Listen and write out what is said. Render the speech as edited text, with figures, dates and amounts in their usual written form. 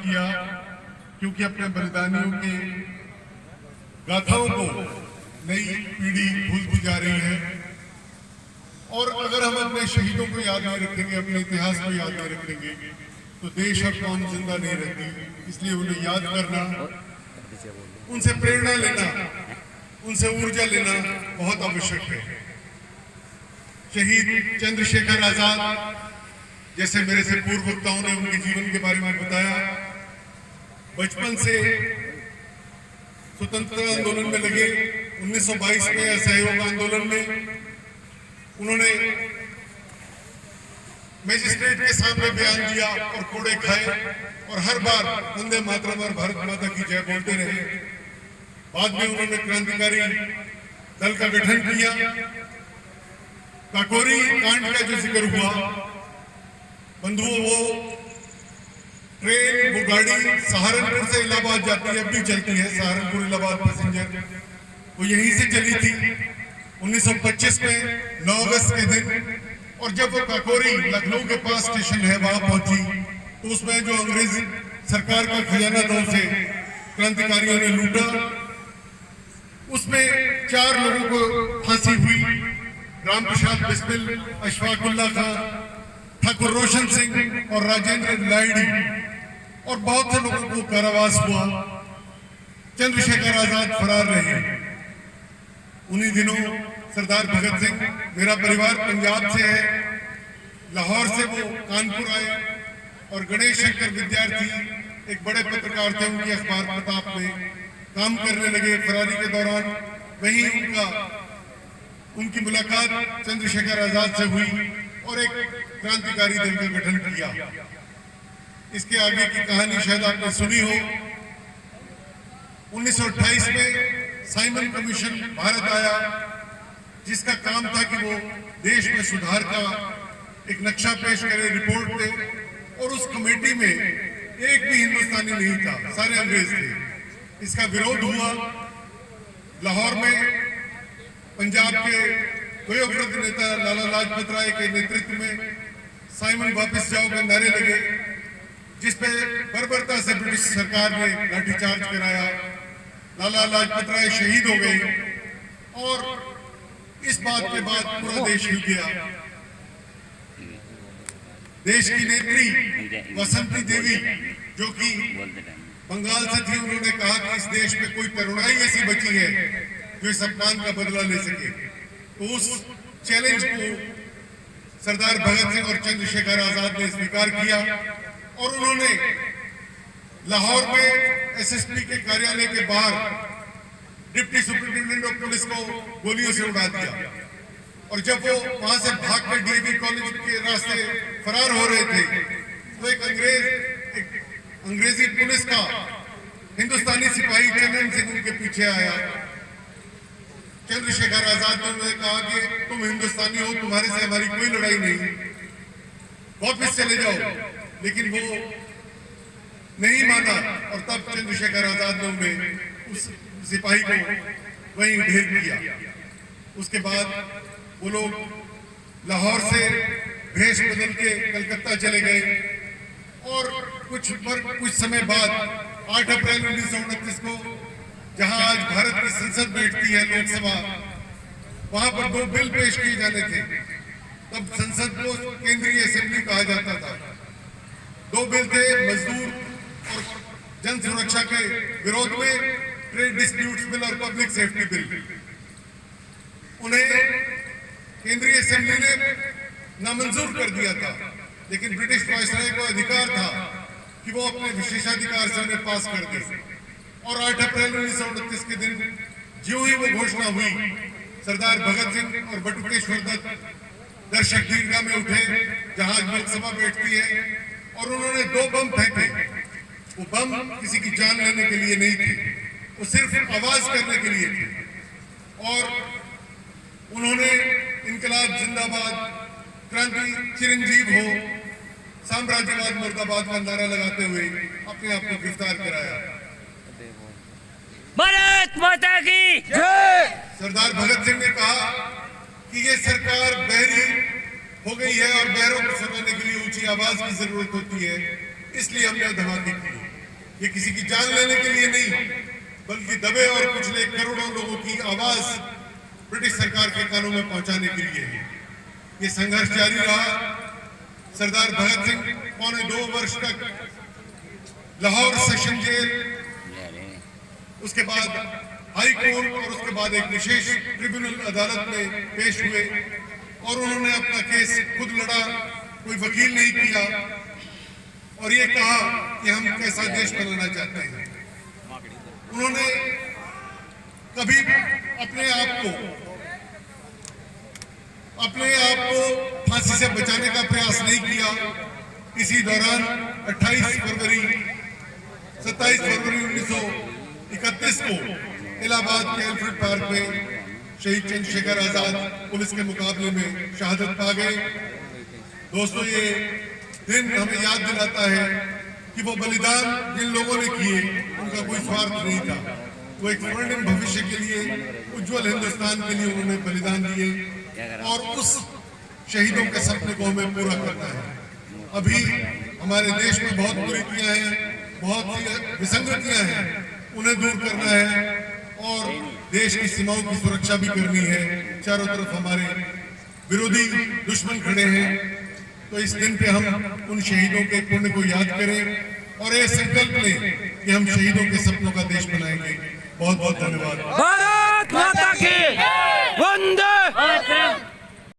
किया, क्योंकि अपने बलिदानियों के गाथाओं को नई पीढ़ी भूलती जा रही है। और अगर हम अपने शहीदों को याद नहीं रखेंगे, अपने इतिहास को याद नहीं रखेंगे, तो देश और कौम जिंदा नहीं रहती। इसलिए उन्हें याद करना, उनसे प्रेरणा लेना, उनसे ऊर्जा लेना बहुत आवश्यक है। शहीद चंद्रशेखर आजाद जैसे मेरे से पूर्व वक्ताओं ने उनके जीवन के बारे में बताया, बचपन से स्वतंत्रता आंदोलन में लगे। 1922 में असहयोग आंदोलन में उन्होंने मैजिस्ट्रेट के सामने बयान दिया और कोड़े खाए और हर बार वंदे मातरम और भारत माता की जय बोलते रहे। बाद में उन्होंने क्रांतिकारी दल का गठन किया। काकोरी कांड का जो जिक्र हुआ, बंधुओं, वो ट्रेन, वो गाड़ी सहारनपुर से इलाहाबाद जाती है, अब भी चलती है, सहारनपुर इलाहाबाद पैसेंजर, वो यहीं से चली थी 1925 में 9 अगस्त के दिन। और जब वो काकोरी लखनऊ के पास स्टेशन है वहां पहुंची, तो उसमें जो अंग्रेजी सरकार का खजाना था उसे क्रांतिकारियों ने लूटा। उसमें 4 लोगों को फांसी हुई, राम प्रसाद बिस्मिल, अशफाकुल्ला खां, ठाकुर रोशन सिंह और राजेंद्र लाइडी, और बहुत से लोगों को कारावास हुआ। चंद्रशेखर आजाद फरार रहे। उन्हीं दिनों सरदार भगत सिंह, मेरा परिवार पंजाब से है, लाहौर से वो कानपुर आए और गणेश शंकर विद्यार्थी एक बड़े पत्रकार थे, उनकी अखबार प्रताप में काम करने लगे। फरारी के दौरान वहीं उनकी मुलाकात चंद्रशेखर आजाद से हुई और एक क्रांतिकारी दल का गठन किया। इसके आगे की कहानी शायद आपने सुनी हो। 1928 में साइमन कमीशन भारत आया, जिसका काम था कि वो देश में सुधार का एक नक्शा पेश करे, रिपोर्ट दे। और उस कमेटी में एक भी हिंदुस्तानी नहीं था, सारे अंग्रेज थे। इसका विरोध हुआ। लाहौर में पंजाब के वयोवृद्ध नेता लाला लाजपत राय के नेतृत्व में साइमन वापस जाओ के नारे लगे, जिसपे बर्बरता से ब्रिटिश सरकार ने लाठीचार्ज कराया। लाला लाजपत राय शहीद हो गए और इस बात के बाद पूरा देश हिल गया। देश की नेत्री वसंती देवी, जो कि बंगाल से थी, उन्होंने कहा कि इस देश में कोई तरुणाई ऐसी बची है जो इस अपमान का बदला ले सके। तो उस चैलेंज को सरदार भगत सिंह और चंद्रशेखर आजाद ने स्वीकार किया और उन्होंने लाहौर में एसएसपी के कार्यालय के बाहर डिप्टी सुपरिटेंडेंट ऑफ पुलिस को गोलियों से उड़ा दिया। और जब वो वहां से भाग कर डीएवी कॉलेज के रास्ते फरार हो रहे थे, तो एक अंग्रेजी पुलिस का हिंदुस्तानी सिपाही चंदन सिंह उनके पीछे आया। चंद्रशेखर आजाद ने कहा कि तुम हिंदुस्तानी हो, तुम्हारे से हमारी कोई लड़ाई नहीं, वापस चले जाओ। लेकिन वो नहीं माना और तब चंद्रशेखर आजाद ने उन्हें उस सिपाही को वहीं ढेर किया। उसके बाद वो लोग लाहौर से भेष बदल के कलकत्ता चले गए और कुछ समय बाद 8 अप्रैल 1929 को, जहां आज भारत की संसद बैठती है, लोकसभा, वहां पर 2 बिल पेश किए जाने थे। तब संसद को केंद्रीय असेंबली कहा जाता था। 2 बिल थे, मजदूर और जन सुरक्षा के विरोध में ट्रेड डिस्प्यूट्स बिल और पब्लिक सेफ्टी बिल। उन्हें केंद्रीय असेंबली ने नामंजूर कर दिया था, लेकिन ब्रिटिश वायसराय को अधिकार था कि वो अपने विशेषाधिकार से उन्हें पास कर दे। और 8 अप्रैल 1929 के दिन ज्यों ही वो घोषणा हुई, सरदार भगत सिंह और बटुकेश्वर दत्त दर्शक दीर्घा में उठे, जहां लोकसभा बैठती है, और उन्होंने 2 बम फेंके। वो बम किसी की जान लेने के लिए नहीं थे, वो सिर्फ आवाज करने के लिए थे। और उन्होंने इनकलाब जिंदाबाद, क्रांति चिरंजीव हो, साम्राज्यवाद मुर्दाबाद का नारा लगाते हुए अपने आप को गिरफ्तार कराया। भारत माता की जय। सरदार भगत सिंह ने कहा कि ये सरकार बहरी हो गई है और बहरों को सुनाने के लिए ऊंची आवाज की जरूरत होती है, इसलिए हमने धमाके किए। ये किसी की जान लेने के लिए नहीं, बल्कि दबे और कुचले करोड़ों लोगों की आवाज ब्रिटिश सरकार के कानों में पहुंचाने के लिए है। ये संघर्ष जारी रहा। सरदार भगत सिंह 2.25 वर्ष तक लाहौर सेशन जेल, उसके बाद हाई कोर्ट और उसके बाद एक विशेष ट्रिब्यूनल अदालत में पेश हुए और उन्होंने अपना केस खुद लड़ा, कोई वकील नहीं किया और ये कहा कि हम कैसा देश बनाना चाहते हैं। उन्होंने कभी अपने आप को फांसी से बचाने का प्रयास नहीं किया। इसी दौरान 27 फरवरी 1931 को इलाहाबाद के एल्फ्रेड पार्क में शहीद चंद्रशेखर आजाद पुलिस के मुकाबले में शहादत पा गए। दोस्तों, ये दिन हमें याद दिलाता है कि वो बलिदान जिन लोगों ने किए उनका कोई स्वार्थ नहीं था। वो एक स्वर्णिम भविष्य के लिए, उज्जवल हिंदुस्तान के लिए उन्होंने बलिदान दिए और उस शहीदों के सपने को हमें पूरा करना है। अभी हमारे देश में बहुत कुरीतियां हैं, बहुत सी विसंगतियां हैं, उन्हें दूर करना है और देश की सीमाओं की सुरक्षा भी करनी है। चारों तरफ हमारे विरोधी दुश्मन खड़े हैं, तो इस दिन पे हम उन शहीदों के पुण्य को याद करें और ये संकल्प लें कि हम शहीदों के सपनों का देश बनाएंगे। बहुत बहुत धन्यवाद। भारत माता की वंदे